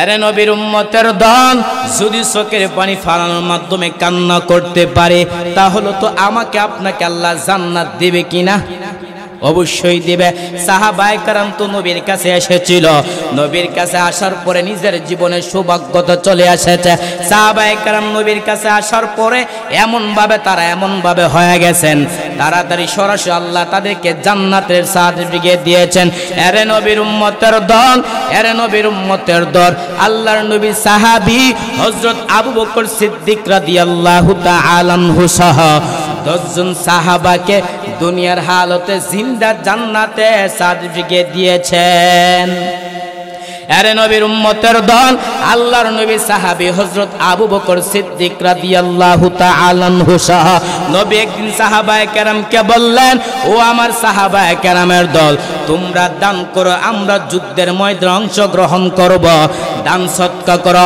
আরে নবীর উম্মতের দল যদি চোখের পানি ফেলানোর মাধ্যমে কান্না করতে পারে তাহলে তো আমাকে আপনাকে আল্লাহ জান্নাত দেবে কিনা? অবশ্যই দেবে। সাহাবায়ে কেরাম তো নবীর কাছে এসেছিল, নবীর কাছে আসার পরে নিজের জীবনের সৌভাগ্যতা চলে এসেছে। সাহাবায়ে কেরাম নবীর কাছে আসার পরে এমন ভাবে হয়ে গেছেন, তাড়াতাড়ি সরাসরি আল্লাহ তাদেরকে জান্নাতের সার্টিফিকেট দিয়েছেন। এরে নবীর উম্মতের দল, এরে নবীর উম্মতের দল, আল্লাহর নবী সাহাবী হযরত আবু বকর সিদ্দিক রাদিয়াল্লাহু তাআলা আনহু সহ 10 জন সাহাবাকে দুনিয়ার হালতে জিন্দা জান্নাতে সার্টিফিকেট দিয়েছেন। আরে নবীর উম্মতের দল, আল্লাহর নবী সাহাবী হযরত আবু বকর সিদ্দিক রাদিয়াল্লাহু তাআলা আনহু সহ নবী একদিন সাহাবায়ে কেরামকে বললেন, ও আমার সাহাবায়ে কেরামের দল, তোমরা দান করো, আমরা যুদ্ধের ময়দানে অংশগ্রহণ করব, দান সদকা করো।